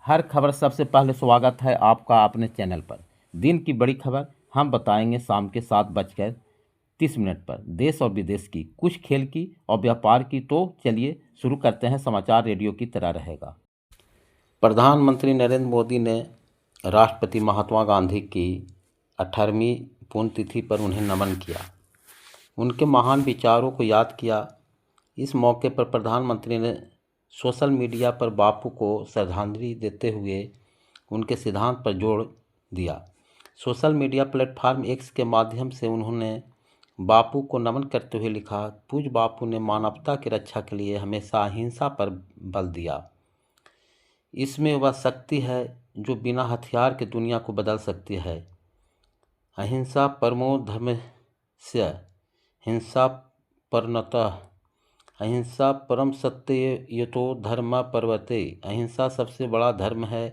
हर खबर सबसे पहले स्वागत है आपका अपने चैनल पर। दिन की बड़ी खबर हम बताएंगे शाम के 7:30 पर। देश और विदेश की, कुछ खेल की और व्यापार की। तो चलिए शुरू करते हैं। समाचार रेडियो की तरह रहेगा। प्रधानमंत्री नरेंद्र मोदी ने राष्ट्रपति महात्मा गांधी की 18वीं पुण्यतिथि पर उन्हें नमन किया, उनके महान विचारों को याद किया। इस मौके पर प्रधानमंत्री ने सोशल मीडिया पर बापू को श्रद्धांजलि देते हुए उनके सिद्धांत पर जोर दिया। सोशल मीडिया प्लेटफॉर्म एक्स के माध्यम से उन्होंने बापू को नमन करते हुए लिखा, पूज्य बापू ने मानवता की रक्षा के लिए हमेशा अहिंसा पर बल दिया। इसमें वह शक्ति है जो बिना हथियार के दुनिया को बदल सकती है। अहिंसा परमो धर्मस्य, हिंसा परनतः, अहिंसा परम सत्य यतो धर्म पर्वते। अहिंसा सबसे बड़ा धर्म है,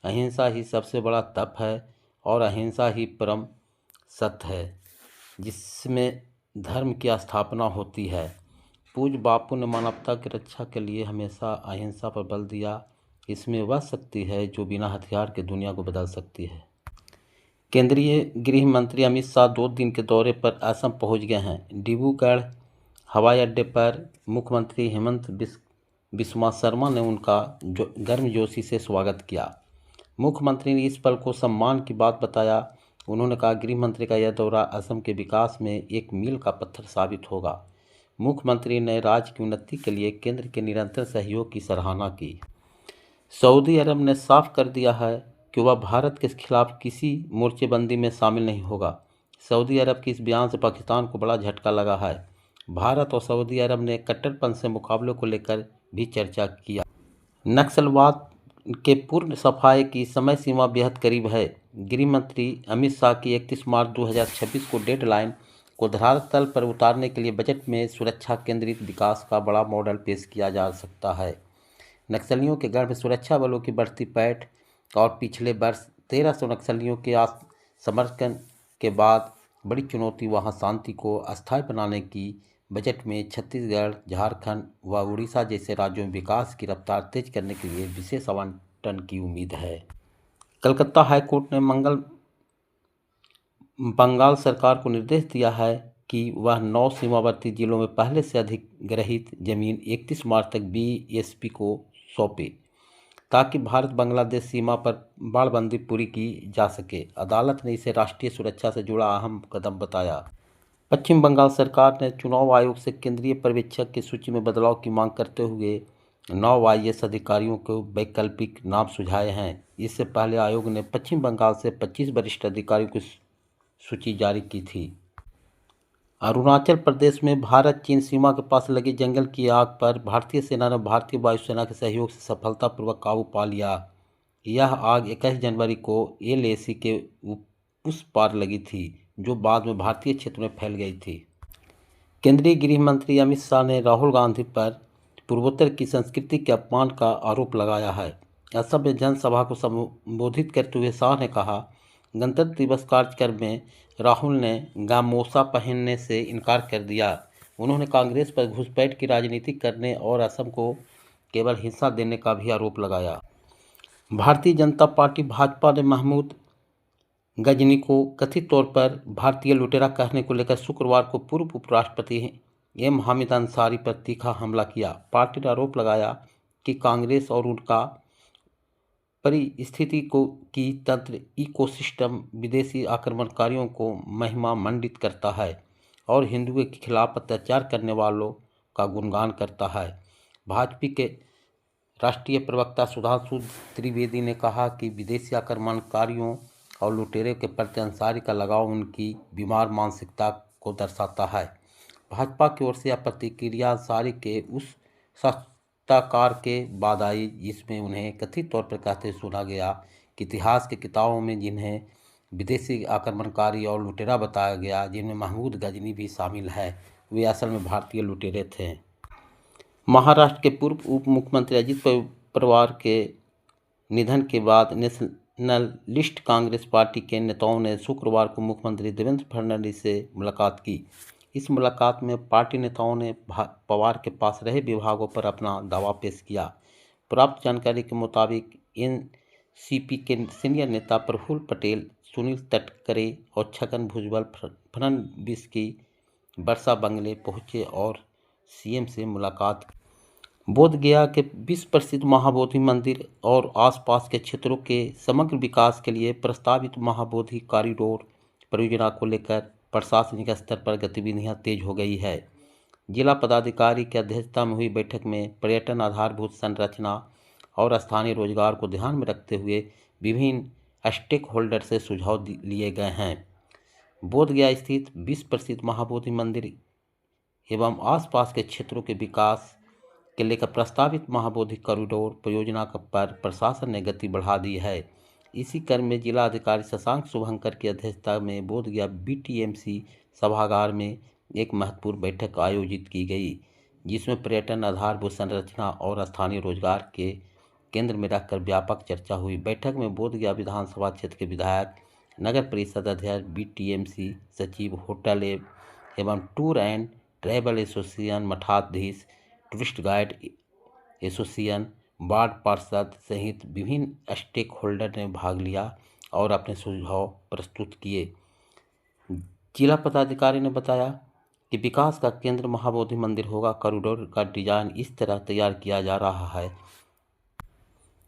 अहिंसा ही सबसे बड़ा तप है और अहिंसा ही परम सत्य है जिसमें धर्म की स्थापना होती है। पूज्य बापू ने मानवता की रक्षा के लिए हमेशा अहिंसा पर बल दिया। इसमें वह शक्ति है जो बिना हथियार के दुनिया को बदल सकती है। केंद्रीय गृह मंत्री अमित शाह 2 दिन के दौरे पर असम पहुंच गए हैं। डिब्रूगढ़ हवाई अड्डे पर मुख्यमंत्री हेमंत बिस्वा शर्मा ने उनका गर्मजोशी से स्वागत किया। मुख्यमंत्री ने इस पल को सम्मान की बात बताया। उन्होंने कहा, गृह मंत्री का यह दौरा असम के विकास में एक मील का पत्थर साबित होगा। मुख्यमंत्री ने राज्य की उन्नति के लिए केंद्र के निरंतर सहयोग की सराहना की। सऊदी अरब ने साफ कर दिया है कि वह भारत के खिलाफ किसी मोर्चेबंदी में शामिल नहीं होगा। सऊदी अरब के इस बयान से पाकिस्तान को बड़ा झटका लगा है। भारत और सऊदी अरब ने कट्टरपंथ से मुकाबले को लेकर भी चर्चा किया। नक्सलवाद के पूर्ण सफाई की समय सीमा बेहद करीब है। गृह मंत्री अमित शाह की 31 मार्च 2026 को डेडलाइन को धरातल पर उतारने के लिए बजट में सुरक्षा केंद्रित विकास का बड़ा मॉडल पेश किया जा सकता है। नक्सलियों के गढ़ में सुरक्षा बलों की बढ़ती पैठ और पिछले वर्ष 1300 नक्सलियों के समर्थन के बाद बड़ी चुनौती वहां शांति को अस्थायी बनाने की बजट में छत्तीसगढ़, झारखंड व उड़ीसा जैसे राज्यों में विकास की रफ्तार तेज करने के लिए विशेष आवंटन की उम्मीद है। कलकत्ता हाईकोर्ट ने बंगाल सरकार को निर्देश दिया है कि वह 9 सीमावर्ती जिलों में पहले से अधिग्रहित जमीन 31 मार्च तक बीएसपी को सौंपे ताकि भारत बांग्लादेश सीमा पर बाड़बंदी पूरी की जा सके। अदालत ने इसे राष्ट्रीय सुरक्षा से जुड़ा अहम कदम बताया। पश्चिम बंगाल सरकार ने चुनाव आयोग से केंद्रीय पर्यवेक्षक की सूची में बदलाव की मांग करते हुए 9 आईएएस अधिकारियों को वैकल्पिक नाम सुझाए हैं। इससे पहले आयोग ने पश्चिम बंगाल से 25 वरिष्ठ अधिकारियों की सूची जारी की थी। अरुणाचल प्रदेश में भारत चीन सीमा के पास लगी जंगल की आग पर भारतीय सेना ने भारतीय वायुसेना के सहयोग से सफलतापूर्वक काबू पा लिया। यह आग 21 जनवरी को एलएसी के उस पार लगी थी जो बाद में भारतीय क्षेत्र में फैल गई थी। केंद्रीय गृह मंत्री अमित शाह ने राहुल गांधी पर पूर्वोत्तर की संस्कृति के अपमान का आरोप लगाया है। असम में जनसभा को संबोधित करते हुए शाह ने कहा, गणतंत्र दिवस कार्यक्रम में राहुल ने गामोसा पहनने से इनकार कर दिया। उन्होंने कांग्रेस पर घुसपैठ की राजनीति करने और असम को केवल हिंसा देने का भी आरोप लगाया। भारतीय जनता पार्टी भाजपा ने महमूद गजनी को कथित तौर पर भारतीय लुटेरा कहने को लेकर शुक्रवार को पूर्व उपराष्ट्रपति एम हामिद अंसारी पर तीखा हमला किया। पार्टी ने आरोप लगाया कि कांग्रेस और उनका परिस्थिति की तंत्र इकोसिस्टम विदेशी आक्रमणकारियों को महिमा मंडित करता है और हिंदुओं के खिलाफ अत्याचार करने वालों का गुणगान करता है। भाजपा के राष्ट्रीय प्रवक्ता सुधांशु त्रिवेदी ने कहा कि विदेशी आक्रमणकारियों और लुटेरे के प्रति अंसारी का लगाव उनकी बीमार मानसिकता को दर्शाता है। भाजपा की ओर से यह प्रतिक्रिया अंसारी के उस साक्षात्कार के बाद आई जिसमें उन्हें कथित तौर पर कहते सुना गया कि इतिहास की किताबों में जिन्हें विदेशी आक्रमणकारी और लुटेरा बताया गया, जिनमें महमूद गजनी भी शामिल है, वे असल में भारतीय लुटेरे थे। महाराष्ट्र के पूर्व उप मुख्यमंत्री अजित पवार के निधन के बाद नेशनलिस्ट कांग्रेस पार्टी के नेताओं ने शुक्रवार को मुख्यमंत्री देवेंद्र फडणवीस से मुलाकात की। इस मुलाकात में पार्टी नेताओं ने पवार के पास रहे विभागों पर अपना दावा पेश किया। प्राप्त जानकारी के मुताबिक एनसीपी के सीनियर नेता प्रफुल्ल पटेल, सुनील तटकरे और छगन भुजबल फडणवीस की वर्षा बंगले पहुंचे और सीएम से मुलाकात की। बोधगया के विश्व प्रसिद्ध महाबोधि मंदिर और आसपास के क्षेत्रों के समग्र विकास के लिए प्रस्तावित महाबोधि कॉरिडोर परियोजना को लेकर प्रशासनिक स्तर पर गतिविधियां तेज हो गई है। जिला पदाधिकारी की अध्यक्षता में हुई बैठक में पर्यटन, आधारभूत संरचना और स्थानीय रोजगार को ध्यान में रखते हुए विभिन्न स्टेक होल्डर से सुझाव लिए गए हैं। बोधगया स्थित विश्व प्रसिद्ध महाबोधि मंदिर एवं आसपास के क्षेत्रों के विकास के लेकर प्रस्तावित महाबोधि कॉरिडोर परियोजना पर प्रशासन ने गति बढ़ा दी है। इसी क्रम में जिला अधिकारी शशांक शुभंकर की अध्यक्षता में बोधगया बीटीएमसी सभागार में एक महत्वपूर्ण बैठक आयोजित की गई, जिसमें पर्यटन, आधारभूत संरचना और स्थानीय रोजगार के केंद्र में रखकर व्यापक चर्चा हुई। बैठक में बोधगया विधानसभा क्षेत्र के विधायक, नगर परिषद अध्यक्ष, बीटीएमसी सचिव, होटल एवं टूर एंड ट्रैवल एसोसिएशन, मठाधीश, टूरिस्ट गाइड एसोसिएशन, वार्ड पार्षद सहित विभिन्न स्टेक होल्डर ने भाग लिया और अपने सुझाव प्रस्तुत किए। जिला पदाधिकारी ने बताया कि विकास का केंद्र महाबोधि मंदिर होगा। कॉरिडोर का डिजाइन इस तरह तैयार किया जा रहा है।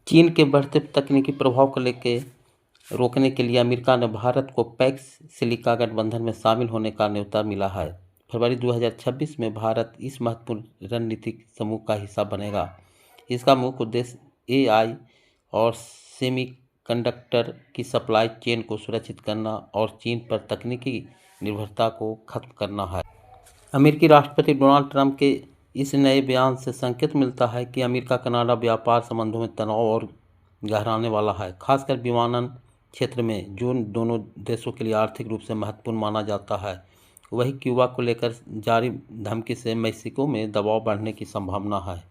चीन के बढ़ते तकनीकी प्रभाव को लेकर रोकने के लिए अमेरिका ने भारत को पैक्स सिलिका गठबंधन में शामिल होने का न्योता मिला है। फरवरी 2026 में भारत इस महत्वपूर्ण रणनीतिक समूह का हिस्सा बनेगा। इसका मुख्य उद्देश्य एआई और सेमीकंडक्टर की सप्लाई चेन को सुरक्षित करना और चीन पर तकनीकी निर्भरता को खत्म करना है। अमेरिकी राष्ट्रपति डोनाल्ड ट्रंप के इस नए बयान से संकेत मिलता है कि अमेरिका कनाडा व्यापार संबंधों में तनाव और गहराने वाला है, खासकर विमानन क्षेत्र में, जो दोनों देशों के लिए आर्थिक रूप से महत्वपूर्ण माना जाता है। वहीं क्यूबा को लेकर जारी धमकी से मेक्सिको में दबाव बढ़ने की संभावना है।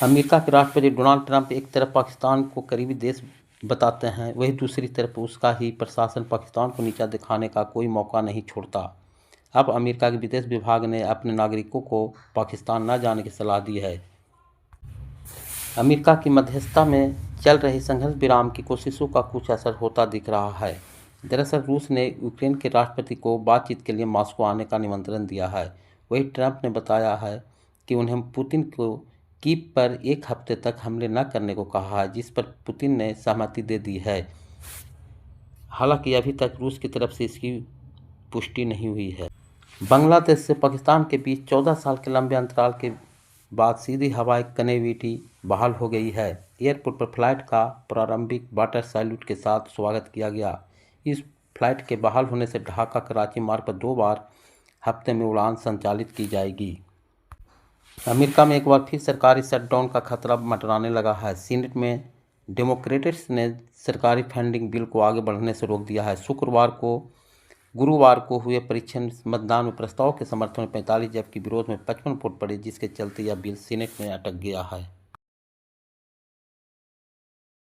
अमेरिका के राष्ट्रपति डोनाल्ड ट्रंप एक तरफ पाकिस्तान को करीबी देश बताते हैं, वहीं दूसरी तरफ उसका ही प्रशासन पाकिस्तान को नीचा दिखाने का कोई मौका नहीं छोड़ता। अब अमेरिका के विदेश विभाग ने अपने नागरिकों को पाकिस्तान न जाने की सलाह दी है। अमेरिका की मध्यस्थता में चल रही संघर्ष विराम की कोशिशों का कुछ असर होता दिख रहा है। दरअसल रूस ने यूक्रेन के राष्ट्रपति को बातचीत के लिए मॉस्को आने का निमंत्रण दिया है। वहीं ट्रंप ने बताया है कि उन्हें पुतिन को कीव पर एक हफ्ते तक हमले न करने को कहा है, जिस पर पुतिन ने सहमति दे दी है। हालांकि अभी तक रूस की तरफ से इसकी पुष्टि नहीं हुई है। बांग्लादेश से पाकिस्तान के बीच 14 साल के लंबे अंतराल के बाद सीधी हवाई कनेक्टिविटी बहाल हो गई है। एयरपोर्ट पर फ्लाइट का प्रारंभिक वाटर सैल्यूट के साथ स्वागत किया गया। इस फ्लाइट के बहाल होने से ढाका कराची मार्ग पर 2 बार हफ्ते में उड़ान संचालित की जाएगी। अमेरिका में एक बार फिर सरकारी शटडाउन का खतरा मंडराने लगा है। सीनेट में डेमोक्रेट्स ने सरकारी फंडिंग बिल को आगे बढ़ने से रोक दिया है। गुरुवार को हुए परीक्षण मतदान में प्रस्ताव के समर्थन में 45 जबकि विरोध में 55 वोट पड़े, जिसके चलते यह बिल सीनेट में अटक गया है।